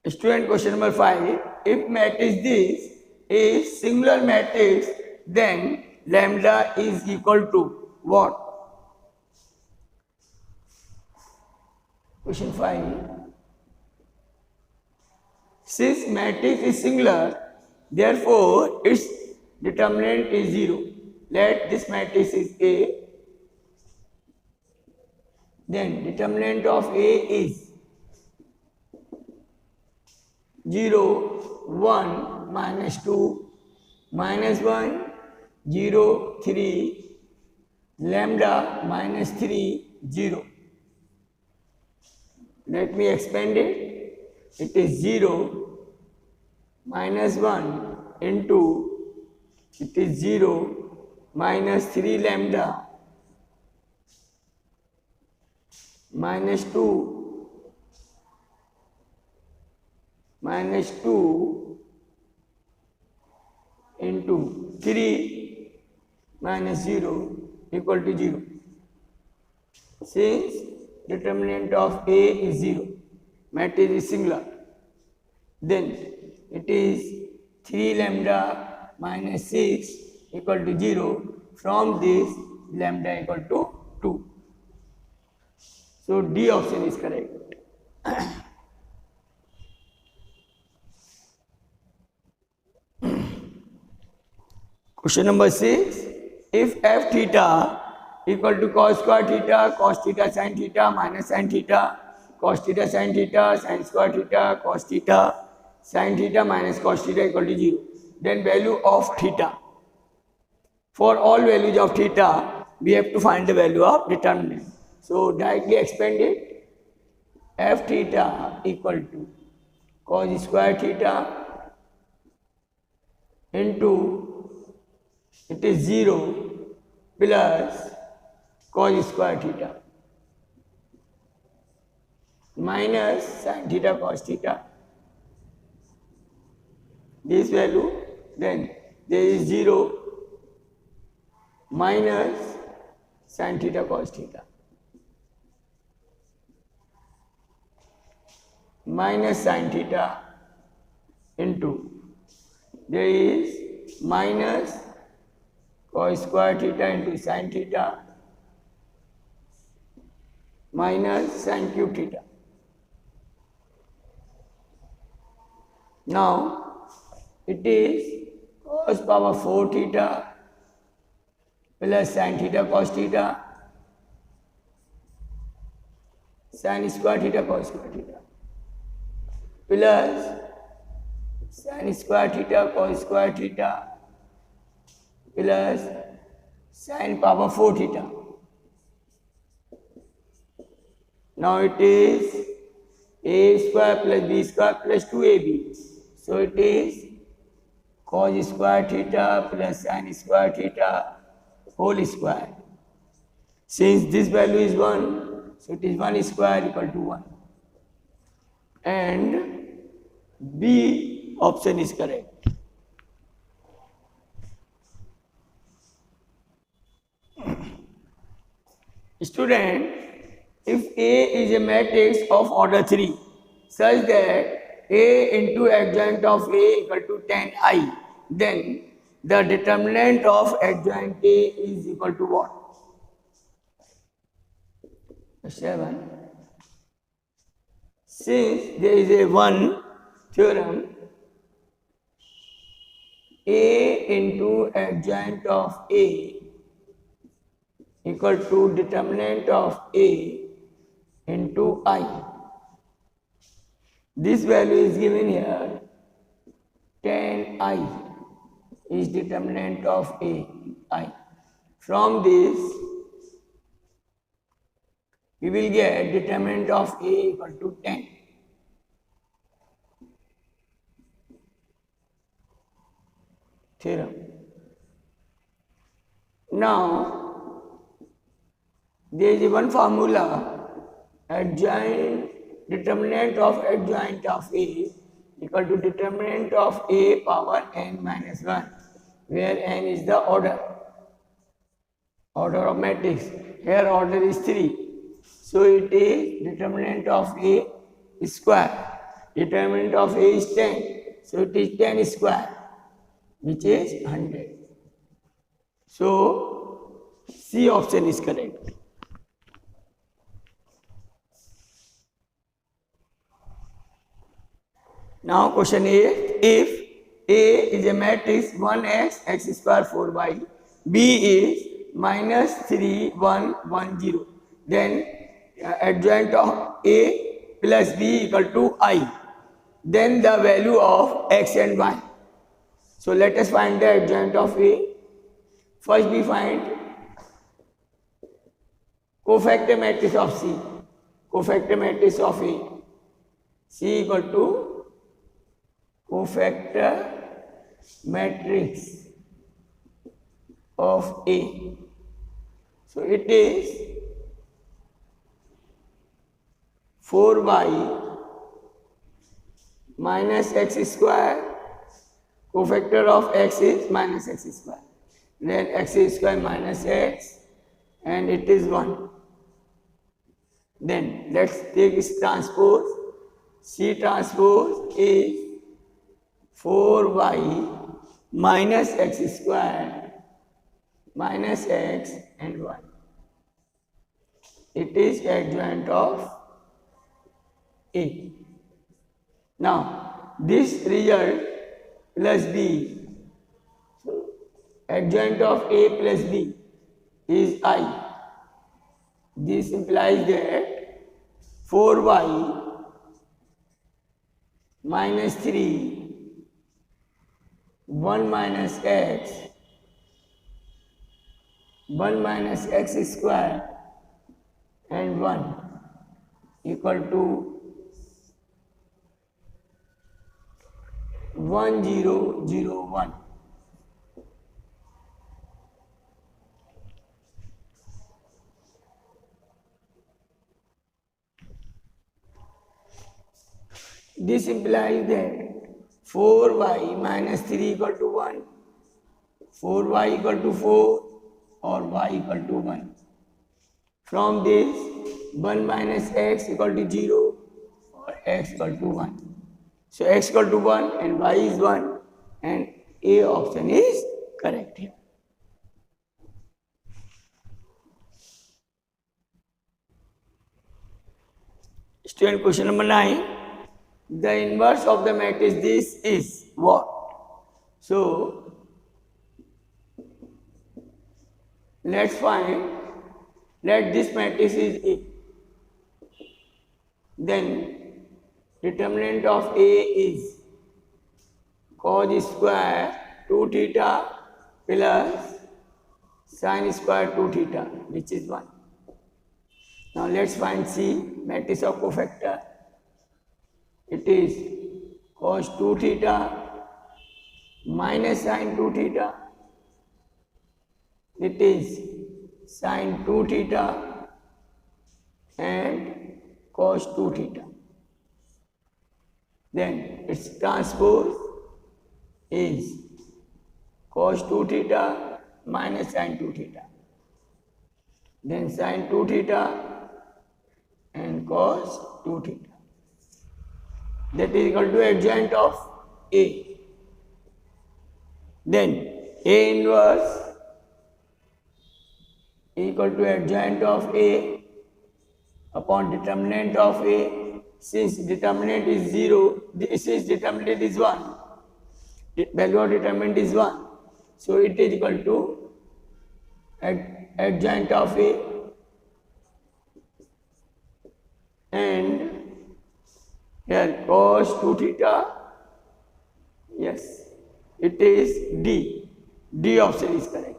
Student, question number 5. If matrix this is singular matrix, then lambda is equal to what? Question 5. Since matrix is singular, therefore its determinant is 0. Let this matrix is A. Then determinant of A is 0, 1, minus 2, minus 1, 0, 3, lambda minus 3, 0. Let me expand it. It is 0 minus 1 into, it is 0 minus 3 lambda minus 2 into 3 minus 0 equal to 0. Since determinant of A is 0, matrix is singular, then it is 3 lambda minus 6 equal to 0. From this, lambda equal to 2. So D option is correct. Question number 6. If f theta equal to cos square theta sin theta minus sin theta, cos theta sin square theta, cos theta sin theta minus cos theta equal to 0, then value of theta. For all values of theta, we have to find the value of determinant. So directly expand it. F theta equal to cos square theta into, it is 0 plus cos square theta minus sin theta cos theta. This value, then there is 0 minus sin theta cos theta minus sin theta into, there is minus cos square theta into sin theta minus sin cube theta. Now it is cos power 4 theta plus sin theta cos theta sin square theta cos square theta plus sin square theta cos square theta plus sin power 4 theta. Now it is a square plus b square plus 2ab. So it is cos square theta plus sin square theta whole square. Since this value is 1, so it is 1 square equal to 1. And B option is correct. Student, if A is a matrix of order 3 such that A into adjoint of A equal to 10i, then the determinant of adjoint A is equal to what? 7. Since there is a one theorem, A into adjoint of A equal to determinant of A into I. This value is given here, 10i is determinant of A, I. From this, we will get determinant of A equal to 10. Theorem. Now, there is one formula, adjoint determinant of adjoint of A equal to determinant of A power n minus 1, where n is the order of matrix. Here order is 3. So it is determinant of A square determinant of A is 10, so it is 10 square, which is 100. So C option is correct. Now question 8, if A is a matrix 1x, x square 4y, B is minus 3, 1, 1, 0, then adjoint of A plus B equal to I, then the value of x and y. So let us find the adjoint of A. First we find cofactor matrix of C. Cofactor matrix of A. C equal to cofactor matrix of A. So it is 4y minus x square. Cofactor of x is minus x square. Then x square minus x, and it is 1. Then let's take its transpose. C transpose is 4y minus x square minus x and 1. It is adjoint of A. Now this result plus B, so adjoint of A plus B is I. This implies that 4y minus 3, 1 minus x, 1 minus x square and 1 equal to 1, 0, 0, 1. This implies that 4y minus 3 equal to 1, 4y equal to 4 or y equal to 1. From this 1 minus x equal to 0 or x equal to 1. So x equal to 1 and y is 1, and A option is correct here. Student, question number 9. The inverse of the matrix this is what? So let's find, let this matrix is A. Then determinant of A is cos square 2 theta plus sin square 2 theta, which is 1. Now let's find C, matrix of cofactor. It is cos 2 theta minus sin 2 theta. It is sin 2 theta and cos 2 theta. Then its transpose is cos 2 theta minus sin 2 theta. Then sin 2 theta and cos 2 theta. That is equal to adjoint of A. Then A inverse equal to adjoint of A upon determinant of A. Since determinant is 0, since determinant is 1, value of determinant is 1, so it is equal to adjoint of A, and here cos 2 theta, yes, it is D. D option is correct.